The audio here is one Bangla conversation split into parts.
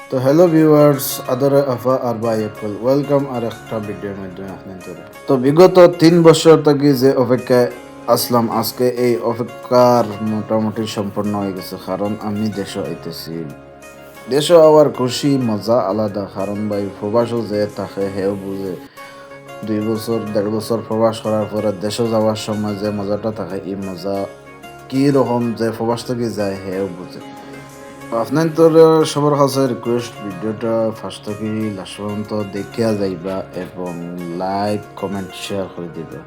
তো হ্যালো ভিউয়ার্স, আদরে আফা আর বাই একল ওয়েলকাম আর একটা ভিডিওর মাধ্যমে আপনাদের। তো বিগত 3 বছর থেকে যে অপেক্ষায় আসলাম, আজকে এই অপেক্ষার মোটামুটি সম্পূর্ণ হয়ে গেছে। কারণ আমি দেশে আইতেছি। দেশে আবার খুশি মজা আলাদা। কারণ ভাই প্রবাসও যে থাকে হেও বুঝে। 2 বছর 1.5 বছর প্রবাস করার পরে দেশে যাওয়ার সময় যে মজাটা থাকে, এই মজা কি রকম যে প্রবাস থেকে যায় হেও বুঝে। আপনার তোর সবার কাছে রিকোয়েস্ট, ভিডিওটা ফার্স্ট থেকে লাস্ট পর্যন্ত দেখিয়া যাইবা এবং লাইক কমেন্ট শেয়ার করে দিবা।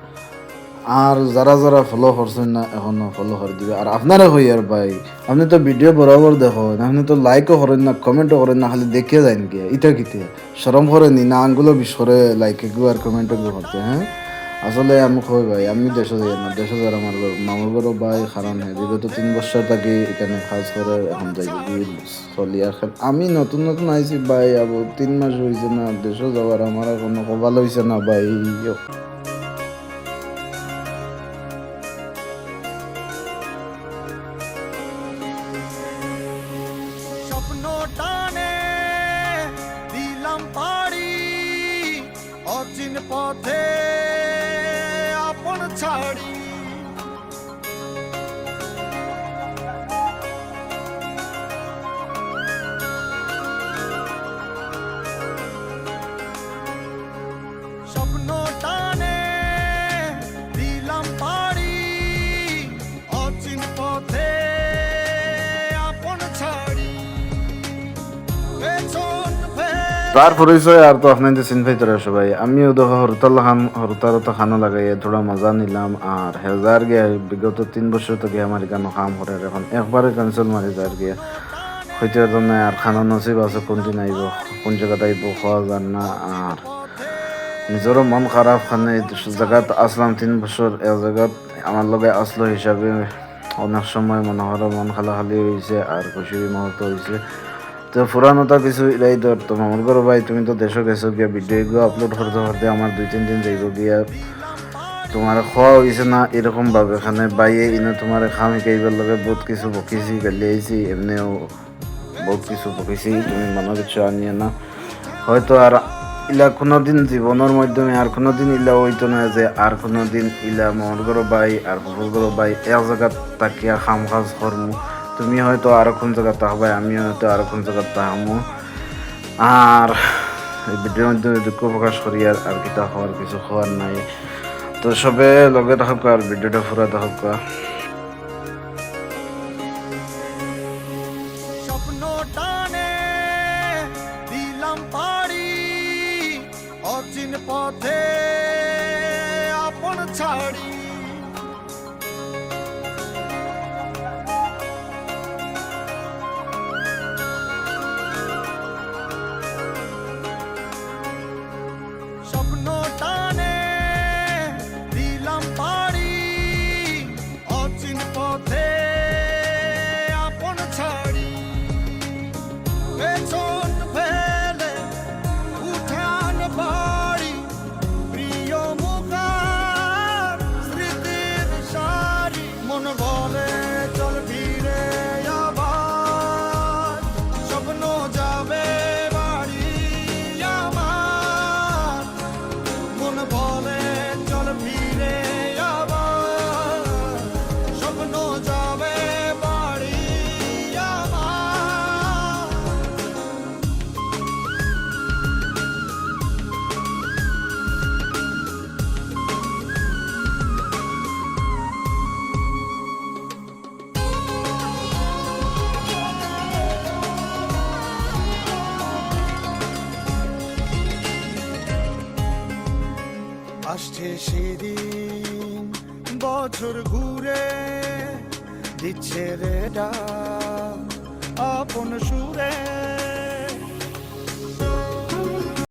আর যারা যারা ফলো করছেন না এখনো ফলো করে দিবে। আর আপনারা হই আর ভাই, আপনি তো ভিডিও বরাবর দেখো, আপনি তো লাইকও করেন না, কমেন্টও করেন না, খালি দেখিয়ে যান গিয়া ইটা কিতে সরম করেনি না আঙ্গুলো বিশ করে লাইক এগুলো আর কমেন্ট এগুলো করতে। হ্যাঁ, আসলে আমি কই ভাই, আমি দেশে যাই না, দেশে যার আমার মামুর ঘরও ভাই। কারণ বিগত 3 বছর থাকি এখানে কাজ করে, এখন যাই চলিয়া আমি নতুন নতুন আইছি ভাই। আবার 3 মাস হয়েছে না দেশে যাওয়ার, আমার কোনো কপাল হয়েছে না ভাই। স্বপ্ন টানে দিলাম পাড়ি অচিন পথে আপন ছাড়ি। স্বপ্ন টানে দিলাম পাড়ি অচিন পথে আপন ছাড়ি। পেছন তার পরিচয় আর তো আপনাদের চিনতে পারে সবাই। আমিও দেখো হরতাল তো খানো লাগাইয়ে থোড়া মজা নিলাম। আর হেজার গিয়া বিগত 3 বছর থেকে আমার এখানে কাম করে, এখন একবারে ক্যান্সেল মারি যার গিয়া হইতে তো না। আর খানা নসিব আছে কোন দিন আইব, কোন জায়গাত আইব খাওয়া যান না। আর নিজেরও মন খারাপ, খানে জায়গাত আসলাম 3 বছর, এক জায়গাত আমার লগে আসলো হিসাবে অনেক সময় মনে হয় মন খালাখালি হয়েছে আর খুশি মুহূর্ত হয়েছে। তো পুরানোটা কিছু ইলাই ধর তো মামুর ঘর ভাই, তুমি তো দেশে গেছো গিয়া, ভিডিও এগুলো আপলোড করতে করতে আমার 2-3 দিন যাইব গিয়া। তোমার খাওয়া হয়েছে না এরকম ভাবে এখানে বাইয়ে ইনে তোমার খামি খাইবার লগে বহুত কিছু বকিছি, গালি আইছি, এমনিও বহুত কিছু বকিছি, তুমি মনে কিছু আনিয়ে না। হয়তো আর ইলা কোনোদিন জীবনের মাধ্যমে আর কোনোদিন ইলা হইতো না যে আর কোনোদিন ইলা মামুর ঘর ভাই আর ফুফুর ঘর ভাই এক জায়গা তাকিয়া খাম কাজ করমু। তুমি হয়তো আরো কোন জায়গা তাহবাই, আমি হয়তো আরো কোন জায়গা তাহামু। আর এই ভিডিওর মাধ্যমে দুঃখ প্রকাশ করি। আর কিতা হওয়ার কিছু হওয়ার নাই। তো সবে লগে থাকুক আর ভিডিওটা ফুরা থাকুক। স্বপ্ন টানে দিলাম পাড়ি অচিন পথে আপন ছাড়ি। স্বপ্ন টানে দিলাম পাড়ি অচিন পথে আপন ছাড়ি। পেছন ফেলে উঠান বাড়ি প্রিয় মুখার স্মৃতির সারি। মন বলে চল ফিরে আবার, স্বপ্ন যাবে বাড়ি আমার। মন বলে চল ফিরে আবার, স্বপ্ন যাবে বাড়ি আমার। আসছে সেদিন বছর ঘুরে দিচ্ছে রে ডাক আপন সুরে।